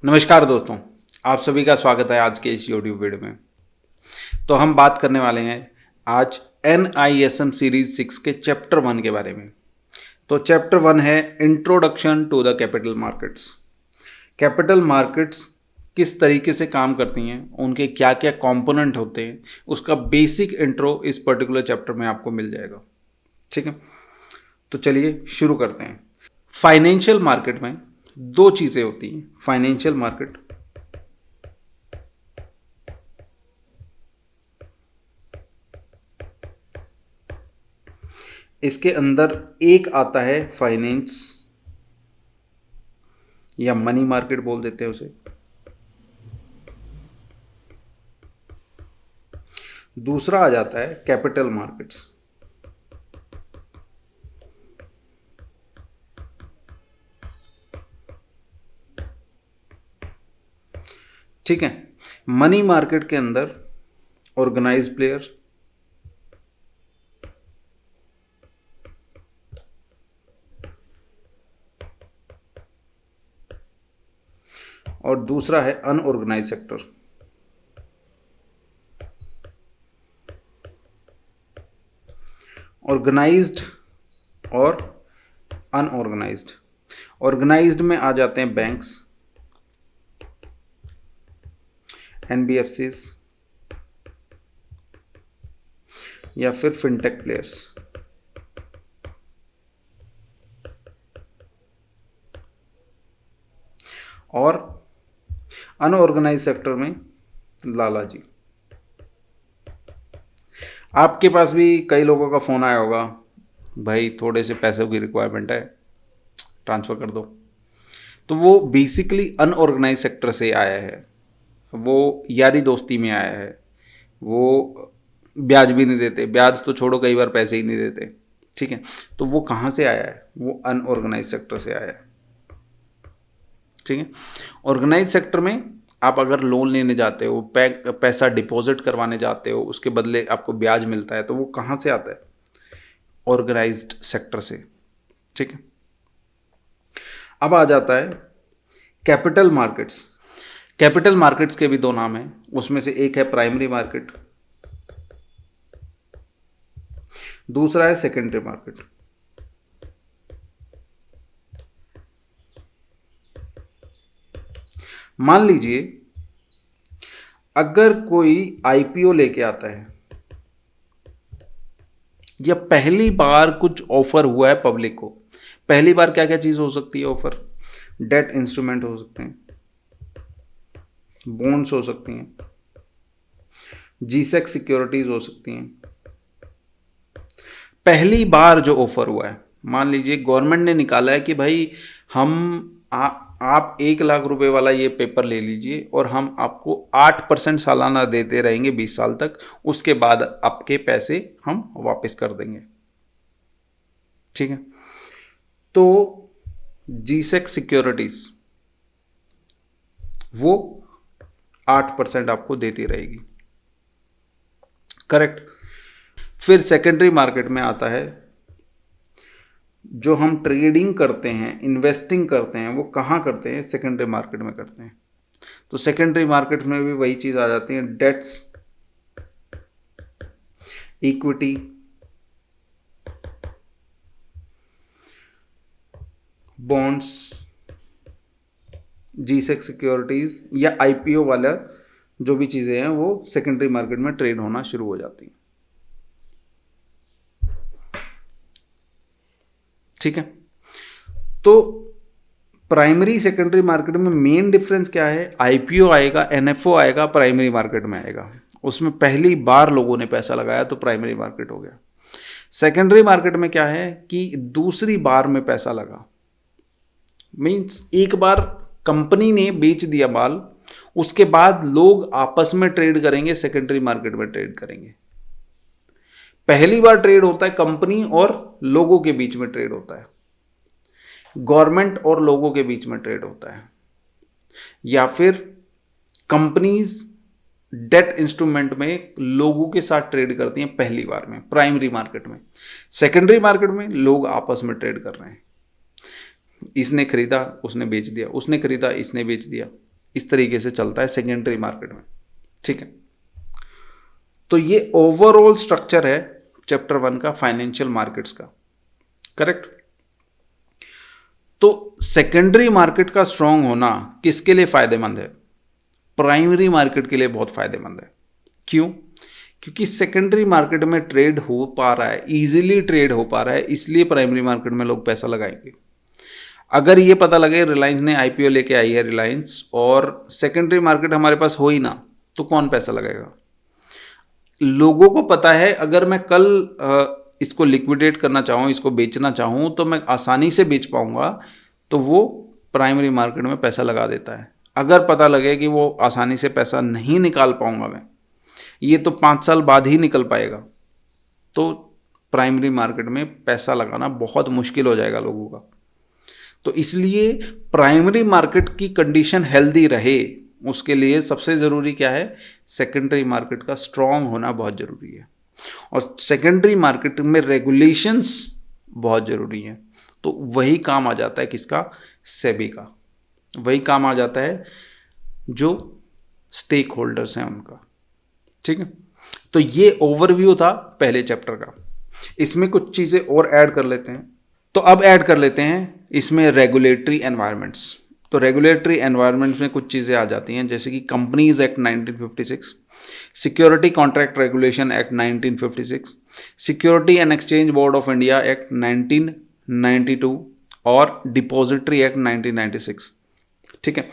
नमस्कार दोस्तों, आप सभी का स्वागत है आज के इस यूट्यूब वीडियो में। तो हम बात करने वाले हैं आज NISM सीरीज 6 के चैप्टर 1 के बारे में। तो चैप्टर 1 है introduction to the capital markets. Capital markets किस तरीके से काम करती हैं, उनके क्या क्या कंपोनेंट होते हैं, उसका बेसिक इंट्रो इस पर्टिकुलर चैप्टर में आपको मिल जाएगा। ठीक है, तो चलिए शुरू करते हैं। फाइनेंशियल मार्केट में दो चीज़ें होती हैं। फाइनेंशियल मार्केट इसके अंदर एक आता है फाइनेंस या मनी मार्केट बोल देते हैं उसे। दूसरा आ जाता है कैपिटल मार्केट्स। ठीक है, मनी मार्केट के अंदर ऑर्गेनाइज्ड प्लेयर, और दूसरा है अनऑर्गेनाइज सेक्टर। ऑर्गेनाइज्ड और अनऑर्गेनाइज्ड। ऑर्गेनाइज्ड में आ जाते हैं बैंक्स, NBFCs या फिर फिनटेक प्लेयर्स। और अनऑर्गेनाइज सेक्टर में लाला जी। आपके पास भी कई लोगों का फ़ोन आया होगा, भाई थोड़े से पैसों की रिक्वायरमेंट है, ट्रांसफ़र कर दो। तो वो बेसिकली अनऑर्गेनाइज सेक्टर से आया है, वो यारी दोस्ती में आया है, वो ब्याज भी नहीं देते, ब्याज तो छोड़ो कई बार पैसे ही नहीं देते। ठीक है, तो वो कहाँ से आया है? वो अनऑर्गेनाइज सेक्टर से आया है। ठीक है, ऑर्गेनाइज सेक्टर में आप अगर लोन लेने जाते हो, पैसा डिपॉजिट करवाने जाते हो, उसके बदले आपको ब्याज मिलता है, तो वो कहाँ से आता है? ऑर्गेनाइज्ड सेक्टर से। ठीक है, अब आ जाता है कैपिटल मार्केट्स। कैपिटल मार्केट्स के भी दो नाम हैं, उसमें से एक है प्राइमरी मार्केट, दूसरा है सेकेंडरी मार्केट। मान लीजिए अगर कोई IPO लेके आता है या पहली बार कुछ ऑफर हुआ है पब्लिक को। पहली बार क्या क्या चीज हो सकती है ऑफर? डेट इंस्ट्रूमेंट हो सकते हैं, बॉन्ड्स हो सकती हैं, GSEC सिक्योरिटीज हो सकती हैं। पहली बार जो ऑफर हुआ है, मान लीजिए गवर्नमेंट ने निकाला है कि भाई आप 1 लाख रुपए वाला ये पेपर ले लीजिए और हम आपको 8% सालाना देते रहेंगे 20 साल तक, उसके बाद आपके पैसे हम वापस कर देंगे। ठीक है, तो GSEC सिक्योरिटीज वो 8% आपको देती रहेगी। करेक्ट। फिर सेकेंडरी मार्केट में आता है, जो हम ट्रेडिंग करते हैं, इन्वेस्टिंग करते हैं, वो कहाँ करते हैं? सेकेंडरी मार्केट में करते हैं। तो सेकेंडरी मार्केट में भी वही चीज़ आ जाती है, debts, equity, bonds, GSEC securities या IPO वाला जो भी चीज़ें हैं वो सेकेंडरी मार्केट में ट्रेड होना शुरू हो जाती हैं। ठीक है, तो प्राइमरी सेकेंडरी मार्केट में मेन डिफरेंस क्या है? IPO आएगा, NFO आएगा, प्राइमरी मार्केट में आएगा। उसमें पहली बार लोगों ने पैसा लगाया तो प्राइमरी मार्केट हो गया। सेकेंडरी मार्केट में क्या है कि दूसरी बार में पैसा लगा, मीन्स एक बार कंपनी ने बेच दिया माल, उसके बाद लोग आपस में ट्रेड करेंगे, सेकेंडरी मार्केट में ट्रेड करेंगे। पहली बार ट्रेड होता है कंपनी और लोगों के बीच में ट्रेड होता है, गवर्नमेंट और लोगों के बीच में ट्रेड होता है, या फिर कंपनीज डेट इंस्ट्रूमेंट में लोगों के साथ ट्रेड करती हैं पहली बार में, प्राइमरी मार्केट में। सेकेंडरी मार्केट में लोग आपस में ट्रेड कर रहे हैं, इसने खरीदा उसने बेच दिया, उसने खरीदा इसने बेच दिया। इस तरीके से चलता है सेकेंडरी मार्केट में, ठीक है। तो ये ओवरऑल स्ट्रक्चर है चैप्टर 1 का फाइनेंशियल मार्केट्स का, करेक्ट। तो सेकेंडरी मार्केट का स्ट्रांग होना किसके लिए फायदेमंद है? प्राइमरी मार्केट के लिए बहुत फायदेमंद है। क्यों? क्योंकि सेकेंडरी मार्केट में ट्रेड हो पा रहा है, इजीली ट्रेड हो पा रहा है, इसलिए प्राइमरी मार्केट में लोग पैसा लगाएंगे। अगर ये पता लगे रिलायंस ने आईपीओ लेके आई है रिलायंस, और सेकेंडरी मार्केट हमारे पास हो ही ना, तो कौन पैसा लगाएगा? लोगों को पता है अगर मैं कल इसको लिक्विडेट करना चाहूँ, इसको बेचना चाहूँ, तो मैं आसानी से बेच पाऊंगा, तो वो प्राइमरी मार्केट में पैसा लगा देता है। अगर पता लगे कि वो आसानी से पैसा नहीं निकाल पाऊंगा मैं, ये तो 5 साल बाद ही निकल पाएगा, तो प्राइमरी मार्केट में पैसा लगाना बहुत मुश्किल हो जाएगा लोगों का। तो इसलिए प्राइमरी मार्केट की कंडीशन हेल्दी रहे, उसके लिए सबसे ज़रूरी क्या है? सेकेंडरी मार्केट का स्ट्रांग होना बहुत ज़रूरी है, और सेकेंडरी मार्केट में रेगुलेशंस बहुत ज़रूरी है। तो वही काम आ जाता है किसका? सेबी का। वही काम आ जाता है जो स्टेक होल्डर्स हैं उनका, ठीक है। तो ये ओवरव्यू था पहले चैप्टर का। इसमें कुछ चीज़ें और ऐड कर लेते हैं। तो अब ऐड कर लेते हैं इसमें रेगुलेटरी एनवायरनमेंट्स। तो रेगुलेटरी एनवायरनमेंट्स में कुछ चीज़ें आ जाती हैं, जैसे कि companies act 1956, security contract regulation act 1956, security and exchange board of India act 1992 और डिपॉजिटरी एक्ट 1996, ठीक है।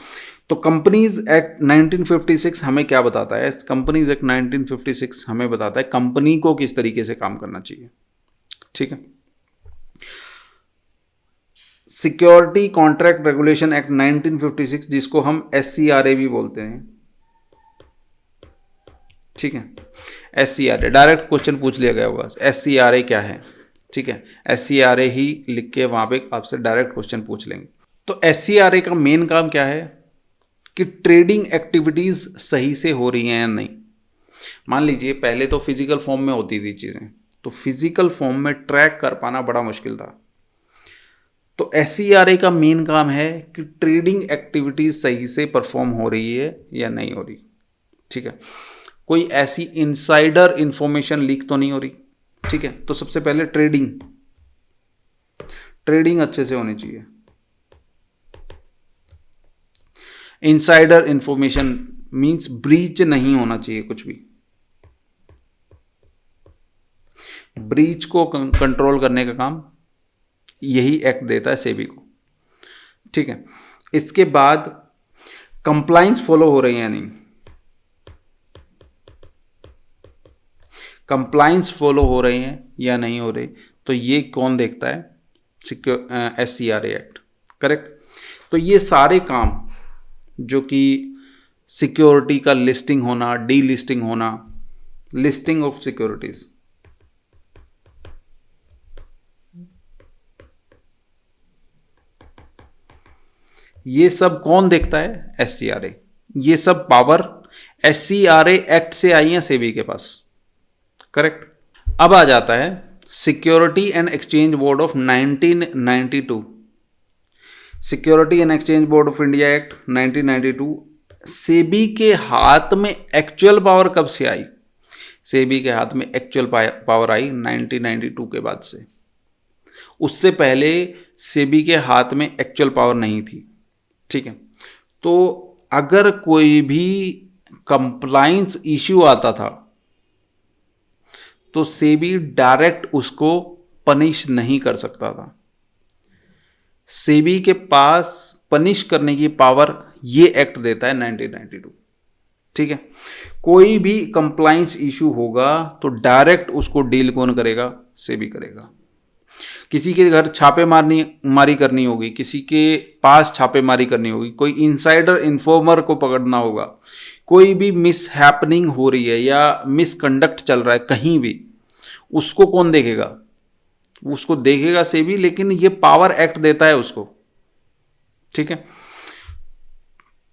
तो कंपनीज एक्ट 1956 हमें क्या बताता है? कंपनीज एक्ट 1956 हमें बताता है कंपनी को किस तरीके से काम करना चाहिए, ठीक है। सिक्योरिटी कॉन्ट्रैक्ट रेगुलेशन एक्ट 1956, जिसको हम SCRA भी बोलते हैं, ठीक है। SCRA डायरेक्ट क्वेश्चन पूछ लिया गया होगा, SCRA क्या है, ठीक है। SCRA ही लिख के वहां पे आपसे डायरेक्ट क्वेश्चन पूछ लेंगे। तो SCRA का मेन काम क्या है कि ट्रेडिंग एक्टिविटीज सही से हो रही हैं या नहीं। मान लीजिए पहले तो फिजिकल फॉर्म में होती थी चीजें, तो फिजिकल फॉर्म में ट्रैक कर पाना बड़ा मुश्किल था। तो SCRA का मेन काम है कि ट्रेडिंग एक्टिविटीज सही से परफॉर्म हो रही है या नहीं हो रही, ठीक है। कोई ऐसी इनसाइडर इंफॉर्मेशन लीक तो नहीं हो रही, ठीक है। तो सबसे पहले ट्रेडिंग अच्छे से होनी चाहिए। इनसाइडर इंफॉर्मेशन मींस ब्रीच नहीं होना चाहिए कुछ भी। ब्रीच को कंट्रोल करने का काम यही एक्ट देता है सेबी को, ठीक है। इसके बाद कंप्लायंस फॉलो हो रही है या नहीं, कंप्लायंस फॉलो हो रहे हैं या नहीं हो रहे, तो ये कौन देखता है? SCRA act, correct. तो ये सारे काम जो कि सिक्योरिटी का लिस्टिंग होना, डी लिस्टिंग होना, लिस्टिंग ऑफ सिक्योरिटीज, ये सब कौन देखता है? SCRA। ये सब पावर SCRA एक्ट से आई है सेबी के पास, करेक्ट। अब आ जाता है security and exchange board of 1992, security and exchange board of India act 1992। SEBI के हाथ में एक्चुअल पावर कब से आई? सेबी के हाथ में एक्चुअल पावर आई 1992 के बाद से। उससे पहले सेबी के हाथ में एक्चुअल पावर नहीं थी, ठीक है। तो अगर कोई भी कंप्लायंस इश्यू आता था तो सेबी डायरेक्ट उसको पनिश नहीं कर सकता था। सेबी के पास पनिश करने की पावर ये एक्ट देता है 1992, ठीक है। कोई भी कंप्लायंस इशू होगा तो डायरेक्ट उसको डील कौन करेगा? सेबी करेगा। किसी के घर छापेमारी करनी होगी, किसी के पास छापेमारी करनी होगी, कोई इनसाइडर इन्फॉर्मर को पकड़ना होगा, कोई भी मिस हैपनिंग हो रही है या मिसकंडक्ट चल रहा है कहीं भी, उसको कौन देखेगा? उसको देखेगा सेबी, लेकिन ये पावर एक्ट देता है उसको, ठीक है।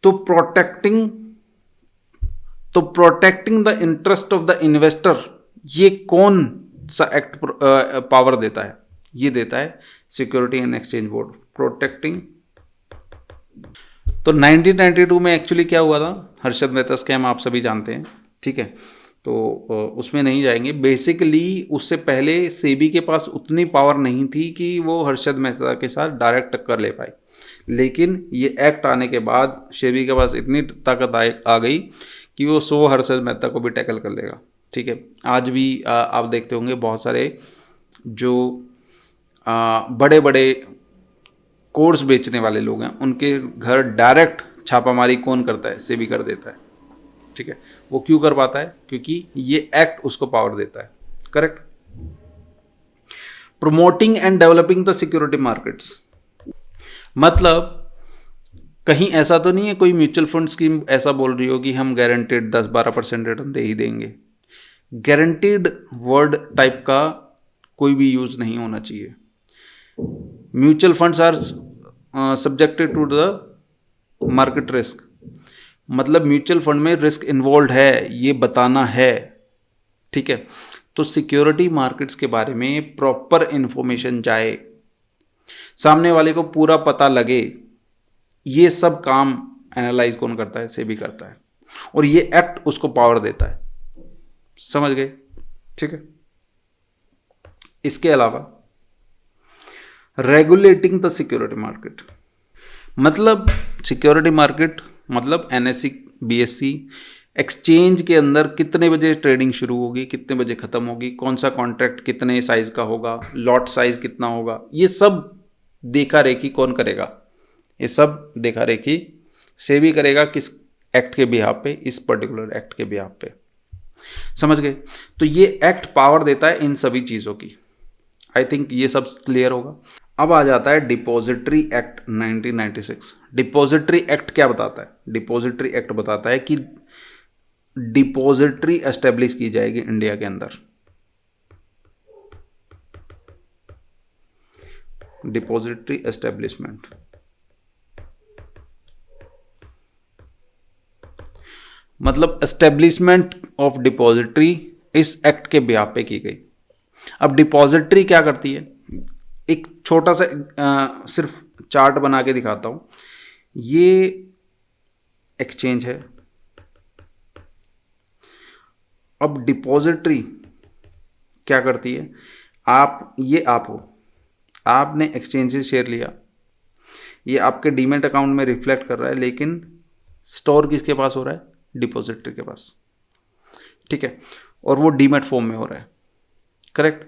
तो protecting the interest of the investor, ये कौन सा एक्ट पावर देता है? ये देता है security and exchange board, protecting. तो 1992 में एक्चुअली क्या हुआ था, हर्षद मेहता स्कैम आप सभी जानते हैं, ठीक है, तो उसमें नहीं जाएंगे। बेसिकली उससे पहले सेबी के पास उतनी पावर नहीं थी कि वो हर्षद मेहता के साथ डायरेक्ट टक्कर ले पाए, लेकिन ये एक्ट आने के बाद सेबी के पास इतनी ताकत आ गई कि वो 100 हर्षद मेहता को भी टैकल कर लेगा, ठीक है। आज भी आप देखते होंगे बहुत सारे जो बड़े बड़े कोर्स बेचने वाले लोग हैं, उनके घर डायरेक्ट छापामारी कौन करता है, सेबी कर देता है, ठीक है। वो क्यों कर पाता है, क्योंकि ये एक्ट उसको पावर देता है, correct. Promoting and developing the security markets, मतलब कहीं ऐसा तो नहीं है कोई म्यूचुअल फंड स्कीम ऐसा बोल रही हो कि हम गारंटेड 10-12% रिटर्न दे ही देंगे। गारंटेड वर्ड टाइप का कोई भी यूज नहीं होना चाहिए। Mutual funds are subjected to the market risk, मतलब म्यूचुअल फंड में रिस्क इन्वॉल्व है, ये बताना है, ठीक है। तो सिक्योरिटी मार्केट्स के बारे में प्रॉपर इंफॉर्मेशन जाए, सामने वाले को पूरा पता लगे, ये सब काम एनालाइज कौन करता है, सेबी करता है, और ये एक्ट उसको पावर देता है, समझ गए, ठीक है। इसके अलावा रेगुलेटिंग द सिक्योरिटी मार्केट, मतलब सिक्योरिटी मार्केट मतलब एनएससी बीएससी एक्सचेंज के अंदर कितने बजे ट्रेडिंग शुरू होगी, कितने बजे खत्म होगी, कौन सा कॉन्ट्रैक्ट कितने साइज का होगा, लॉट साइज कितना होगा, ये सब देखा रेखी कौन करेगा, ये सब देखा रेखी सेबी करेगा, किस एक्ट के बिहाफ पे, इस पर्टिकुलर एक्ट के बिहाफ पे, समझ गए। तो ये एक्ट पावर देता है इन सभी चीज़ों की। आई थिंक ये सब क्लियर होगा। अब आ जाता है डिपॉजिटरी एक्ट 1996। डिपॉजिटरी एक्ट क्या बताता है? डिपॉजिटरी एक्ट बताता है कि डिपॉजिटरी एस्टेब्लिश की जाएगी इंडिया के अंदर। डिपॉजिटरी एस्टेब्लिशमेंट मतलब एस्टेब्लिशमेंट ऑफ डिपॉजिटरी इस एक्ट के बिहाफ पे की गई। अब डिपॉजिटरी क्या करती है, एक छोटा सा सिर्फ चार्ट बना के दिखाता हूं। ये एक्सचेंज है। अब डिपॉजिटरी क्या करती है, आप हो, आपने एक्सचेंज से शेयर लिया, ये आपके डीमैट अकाउंट में रिफ्लेक्ट कर रहा है, लेकिन स्टोर किसके पास हो रहा है? डिपॉजिटरी के पास, ठीक है, और वो डीमैट फॉर्म में हो रहा है, करेक्ट।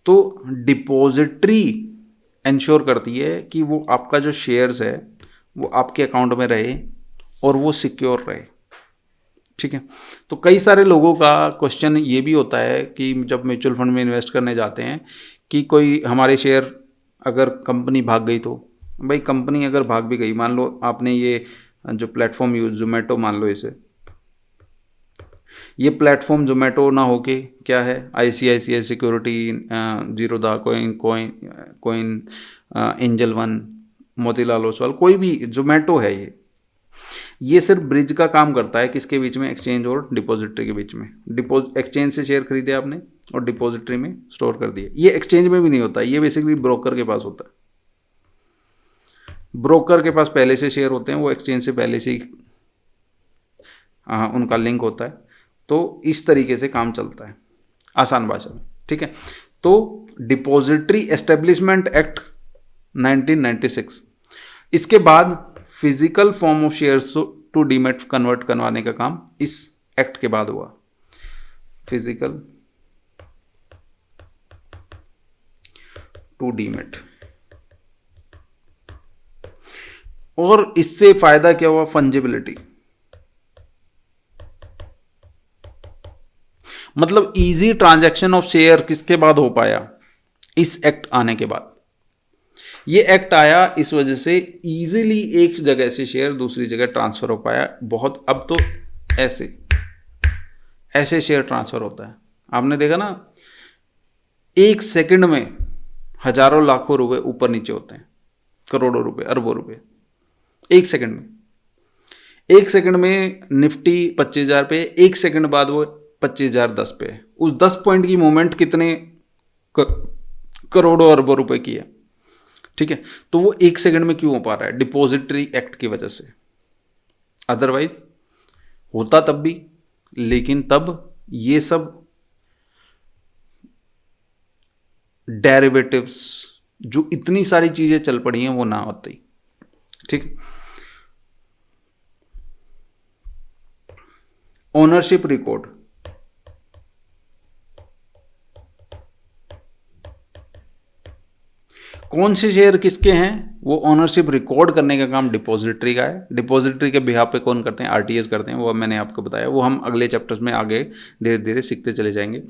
तो डिपॉजिटरी इंश्योर करती है कि वो आपका जो शेयर्स है वो आपके अकाउंट में रहे और वो सिक्योर रहे, ठीक है। तो कई सारे लोगों का क्वेश्चन ये भी होता है कि जब म्यूचुअल फंड में इन्वेस्ट करने जाते हैं कि कोई हमारे शेयर अगर कंपनी भाग गई, तो भाई कंपनी अगर भाग भी गई, मान लो आपने ये जो प्लेटफॉर्म यूज, जोमेटो मान लो इसे, ये प्लेटफॉर्म जोमेटो ना होके क्या है, ICICI security, Zerodha coin, angel one, Motilal Oswal, कोई भी जोमेटो है, ये सिर्फ ब्रिज का काम करता है, किसके बीच में? एक्सचेंज और डिपॉजिटरी के बीच में। एक्सचेंज से शेयर खरीदे आपने और डिपॉजिटरी में स्टोर कर दिए। ये एक्सचेंज में भी नहीं होता, ये बेसिकली ब्रोकर के पास होता है। ब्रोकर के पास पहले से शेयर होते हैं, वो एक्सचेंज से पहले से ही उनका लिंक होता है। तो इस तरीके से काम चलता है आसान भाषा में, ठीक है। तो डिपॉजिटरी एस्टेब्लिशमेंट एक्ट 1996, इसके बाद physical form of shares to demat convert करवाने का काम इस एक्ट के बाद हुआ। फिजिकल टू डीमैट, और इससे फायदा क्या हुआ? फंजिबिलिटी, मतलब इजी ट्रांजैक्शन ऑफ शेयर किसके बाद हो पाया? इस एक्ट आने के बाद। ये एक्ट आया इस वजह से इजीली एक जगह से शेयर दूसरी जगह ट्रांसफर हो पाया। बहुत, अब तो ऐसे शेयर ट्रांसफर होता है, आपने देखा ना, 1 सेकंड में हजारों लाखों रुपए ऊपर नीचे होते हैं, करोड़ों रुपए, अरबों रुपए, 1 सेकंड में। 1 सेकंड में निफ्टी 25,000 पे, 1 सेकंड बाद वो 25,010 पे। उस 10 पॉइंट की मूवमेंट कितने करोड़ों अरबों रुपए की है, ठीक है। तो वो 1 सेकंड में क्यों हो पा रहा है? डिपॉजिटरी एक्ट की वजह से, अदरवाइज होता तब भी, लेकिन तब ये सब डेरिवेटिव्स जो इतनी सारी चीजें चल पड़ी हैं वो ना होती। ठीक। ओनरशिप रिकॉर्ड, कौन से शेयर किसके हैं, वो ओनरशिप रिकॉर्ड करने का काम डिपॉजिटरी का है। डिपॉजिटरी के बिहाफ पे कौन करते हैं, आरटीएस करते हैं, वो मैंने आपको बताया, वो हम अगले चैप्टर्स में आगे धीरे धीरे सीखते चले जाएंगे।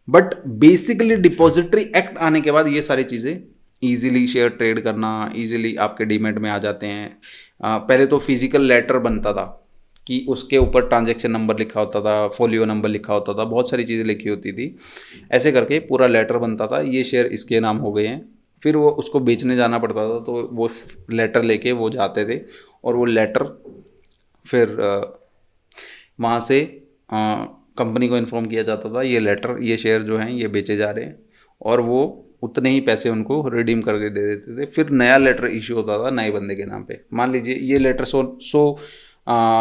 बट बेसिकली डिपॉजिटरी एक्ट आने के बाद ये सारी चीज़ें, इजीली शेयर ट्रेड करना, इजीली आपके डीमेट में आ जाते हैं। पहले तो फिजिकल लेटर बनता था कि उसके ऊपर ट्रांजैक्शन नंबर लिखा होता था, फोलियो नंबर लिखा होता था, बहुत सारी चीज़ें लिखी होती थी। ऐसे करके पूरा लेटर बनता था, ये शेयर इसके नाम हो गए हैं। फिर वो उसको बेचने जाना पड़ता था, तो वो लेटर लेके वो जाते थे, और वो लेटर फिर वहाँ से कंपनी को इन्फॉर्म किया जाता था, ये लेटर, ये शेयर जो हैं ये बेचे जा रहे हैं, और वो उतने ही पैसे उनको रिडीम करके दे देते थे। फिर नया लेटर इशू होता था नए बंदे के नाम पे। मान लीजिए ये लेटर 100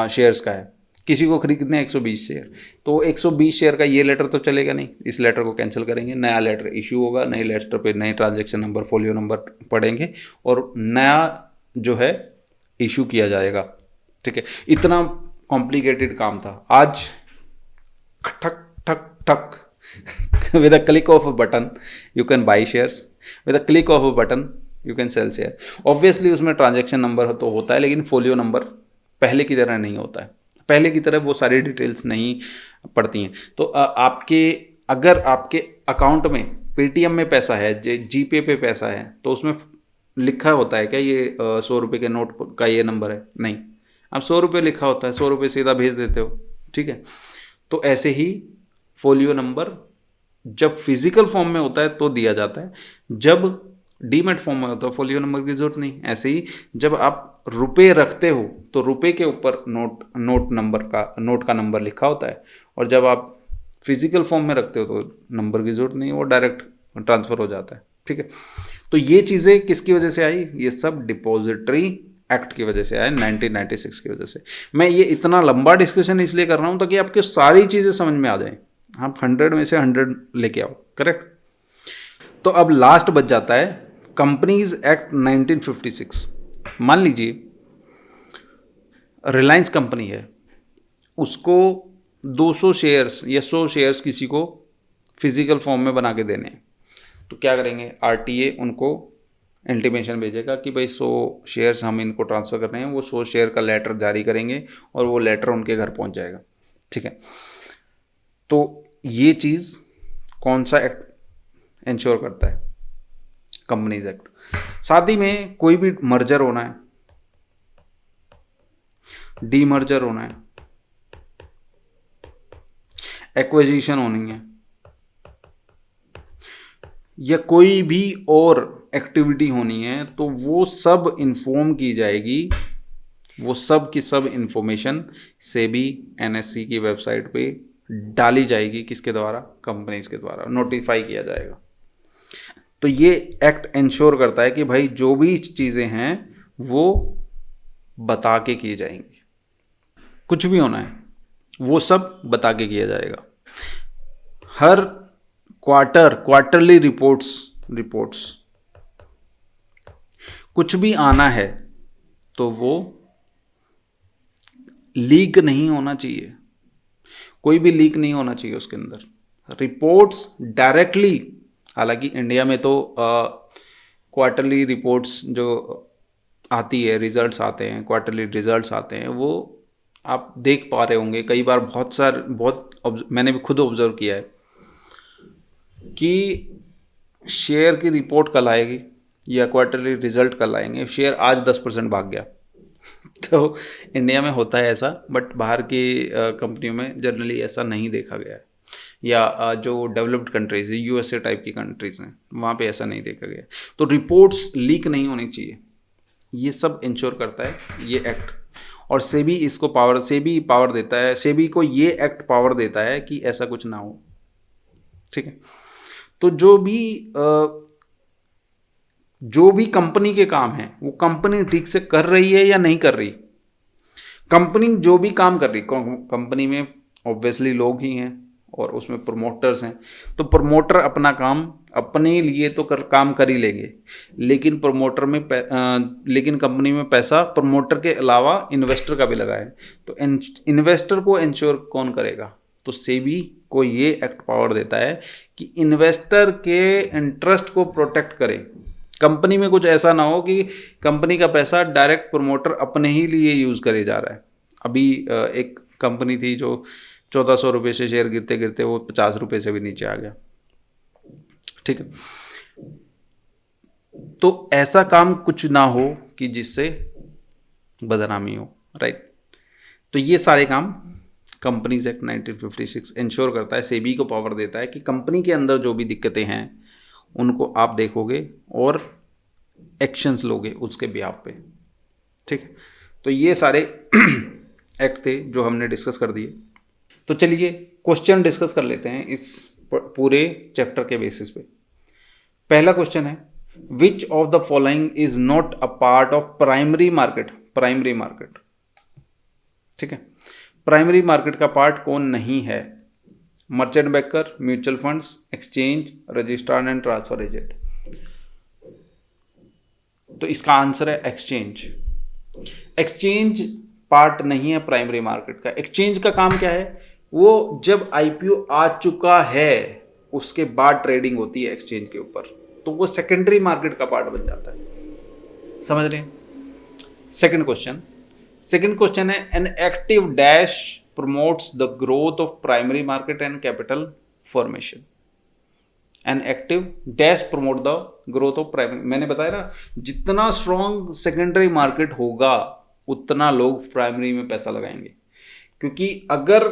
शेयर्स का है, किसी को खरीदने हैं 120 शेयर, तो 120 शेयर का ये लेटर तो चलेगा नहीं, इस लेटर को कैंसिल करेंगे, नया लेटर इशू होगा, नए लेटर पे नए ट्रांजैक्शन नंबर, फोलियो नंबर पढ़ेंगे, और नया जो है इशू किया जाएगा। ठीक है, इतना कॉम्प्लिकेटेड काम था। आज ठक ठक ठक with a click of a button you can buy shares, with a click of a button you can sell share। Obviously उसमें ट्रांजैक्शन नंबर तो होता है, लेकिन फोलियो नंबर पहले की तरह नहीं होता है, पहले की तरह वो सारी डिटेल्स नहीं पड़ती हैं। तो आपके, अगर आपके अकाउंट में पेटीएम में पैसा है, जीपे पे पैसा है, तो उसमें लिखा होता है क्या ये 100 रुपये के नोट का ये नंबर है? नहीं, अब 100 रुपये लिखा होता है, 100 रुपये सीधा भेज देते हो। ठीक है, तो ऐसे ही फोलियो नंबर जब फिजिकल फॉर्म में होता है तो दिया जाता है, जब डीमेट फॉर्म में होता है फोलियो नंबर की जरूरत नहीं। ऐसे ही जब आप रुपए रखते हो तो रुपए के ऊपर नोट का नंबर लिखा होता है, और जब आप फिजिकल फॉर्म में रखते हो तो नंबर की जरूरत नहीं, वो डायरेक्ट ट्रांसफर हो जाता है। ठीक है, तो ये चीज़ें किसकी वजह से आई? ये सब डिपॉजिटरी एक्ट की वजह से आया, 1996 की वजह से। मैं ये इतना लंबा डिस्कशन इसलिए कर रहा हूँ ताकि आपके सारी चीज़ें समझ में आ जाएं, आप 100 में से 100 लेके आओ, करेक्ट। तो अब लास्ट बच जाता है कंपनीज एक्ट 1956। मान लीजिए रिलायंस कंपनी है, उसको 200 शेयर्स या 100 शेयर्स किसी को फिजिकल फॉर्म में बना के देने हैं, तो क्या करेंगे? आरटीए उनको इंटीमेशन भेजेगा कि भाई 100 शेयर्स हम इनको ट्रांसफ़र कर रहे हैं, वो 100 शेयर का लेटर जारी करेंगे, और वो लेटर उनके घर पहुंच जाएगा। ठीक है, तो ये चीज़ कौन सा एक्ट इंश्योर करता है? Companies act. साथ ही में कोई भी मर्जर होना है, डीमर्जर होना है, एक्विजिशन होनी है, या कोई भी और एक्टिविटी होनी है, तो वो सब इन्फॉर्म की जाएगी, वो सब की सब इंफॉर्मेशन सेबी एनएससी की वेबसाइट पे डाली जाएगी। किसके द्वारा? कंपनीज के द्वारा नोटिफाई किया जाएगा। तो ये एक्ट इंश्योर करता है कि भाई जो भी चीज़ें हैं वो बता के की जाएंगी, कुछ भी होना है वो सब बता के किया जाएगा। हर क्वार्टरली रिपोर्ट्स कुछ भी आना है तो वो लीक नहीं होना चाहिए, कोई भी लीक नहीं होना चाहिए उसके अंदर। रिपोर्ट्स डायरेक्टली, हालांकि इंडिया में तो क्वार्टरली रिपोर्ट्स जो आती है, रिजल्ट्स आते हैं, क्वार्टरली रिजल्ट्स आते हैं, वो आप देख पा रहे होंगे कई बार, मैंने भी खुद ऑब्जर्व किया है कि शेयर की रिपोर्ट कल आएगी या क्वार्टरली रिजल्ट कल आएंगे, शेयर आज 10% भाग गया। तो इंडिया में होता है ऐसा, बट बाहर की कंपनियों में जनरली ऐसा नहीं देखा गया है, या जो डेवलप्ड कंट्रीज है, यूएसए टाइप की कंट्रीज हैं, वहाँ पे ऐसा नहीं देखा गया। तो रिपोर्ट्स लीक नहीं होनी चाहिए, ये सब इंश्योर करता है ये एक्ट। और सेबी पावर देता है, सेबी को ये एक्ट पावर देता है कि ऐसा कुछ ना हो। ठीक है, तो जो भी कंपनी के काम है वो कंपनी ठीक से कर रही है या नहीं कर रही, कंपनी जो भी काम कर रही, कंपनी में ऑब्वियसली लोग ही हैं और उसमें प्रमोटर्स हैं, तो प्रमोटर अपना काम अपने लिए तो काम कर ही लेंगे, लेकिन लेकिन कंपनी में पैसा प्रमोटर के अलावा इन्वेस्टर का भी लगा है, तो इन्वेस्टर को इंश्योर कौन करेगा? तो सेबी को ये एक्ट पावर देता है कि इन्वेस्टर के इंटरेस्ट को प्रोटेक्ट करे। कंपनी में कुछ ऐसा ना हो कि कंपनी का पैसा डायरेक्ट प्रमोटर अपने ही लिए यूज़ करे जा रहा है। अभी एक कंपनी थी जो 1400 रुपये से शेयर गिरते गिरते वो 50 रुपये से भी नीचे आ गया, ठीक है। तो ऐसा काम कुछ ना हो कि जिससे बदनामी हो, राइट। तो ये सारे काम कंपनीज एक्ट 1956 इंश्योर करता है, सेबी को पावर देता है कि कंपनी के अंदर जो भी दिक्कतें हैं उनको आप देखोगे और एक्शंस लोगे उसके बिहाफ पे, ठीक। तो ये सारे एक्ट थे जो हमने डिस्कस कर दिए। तो चलिए क्वेश्चन डिस्कस कर लेते हैं इस पूरे चैप्टर के बेसिस पे। पहला क्वेश्चन है, which of the following is not a part of primary market? Primary market, ठीक है। प्राइमरी मार्केट का पार्ट कौन नहीं है? Merchant banker, mutual funds, exchange, registrar and transfer agent. तो इसका आंसर है एक्सचेंज। एक्सचेंज पार्ट नहीं है प्राइमरी मार्केट का। एक्सचेंज का काम क्या है? वो जब आईपीओ आ चुका है उसके बाद ट्रेडिंग होती है एक्सचेंज के ऊपर, तो वो सेकेंडरी मार्केट का पार्ट बन जाता है। समझ रहे हैं? सेकंड क्वेश्चन है, N active dash promotes the growth of primary market and capital formation. N active dash promote the growth of primary. मैंने बताया ना, जितना स्ट्रॉन्ग सेकेंडरी मार्केट होगा उतना लोग प्राइमरी में पैसा लगाएंगे, क्योंकि अगर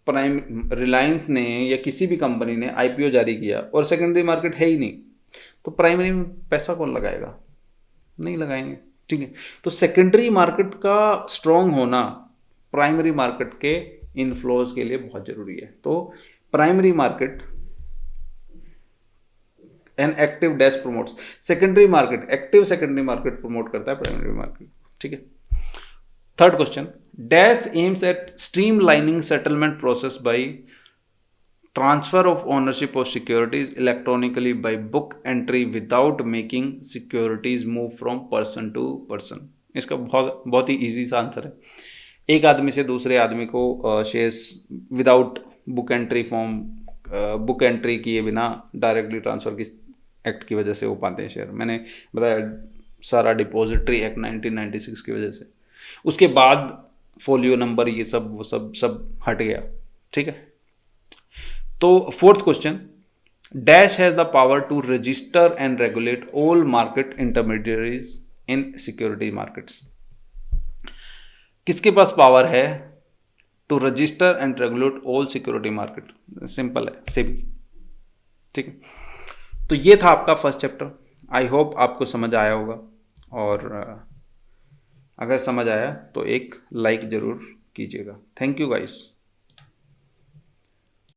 रिलायंस ने या किसी भी कंपनी ने आईपीओ जारी किया और सेकेंडरी मार्केट है ही नहीं, तो प्राइमरी में पैसा कौन लगाएगा? नहीं लगाएंगे, ठीक है। तो सेकेंडरी मार्केट का स्ट्रॉन्ग होना प्राइमरी मार्केट के इनफ्लोज के लिए बहुत जरूरी है। तो primary market, an active dash promotes secondary market, active secondary market promote करता है प्राइमरी मार्केट, ठीक है। Third question, dash aims at streamlining settlement process by transfer of ownership of securities electronically by book entry without making securities move from person to person. इसका बहुत ही easy सा answer है। एक आदमी से दूसरे आदमी को shares without book entry book entry किए बिना डायरेक्टली ट्रांसफर की एक्ट की वजह से हो पाते हैं शेयर। मैंने बताया सारा डिपॉजिटरी एक्ट 1996 की वजह से। उसके बाद फोलियो नंबर ये सब वो सब हट गया, ठीक है। तो fourth question, dash has the power to register and regulate all market intermediaries in security markets. किसके पास पावर है to register and regulate all security market? Simple है, सेबी, ठीक है। तो ये था आपका फर्स्ट चैप्टर। आई होप आपको समझ आया होगा, और अगर समझ आया तो एक लाइक ज़रूर कीजिएगा। Thank you guys.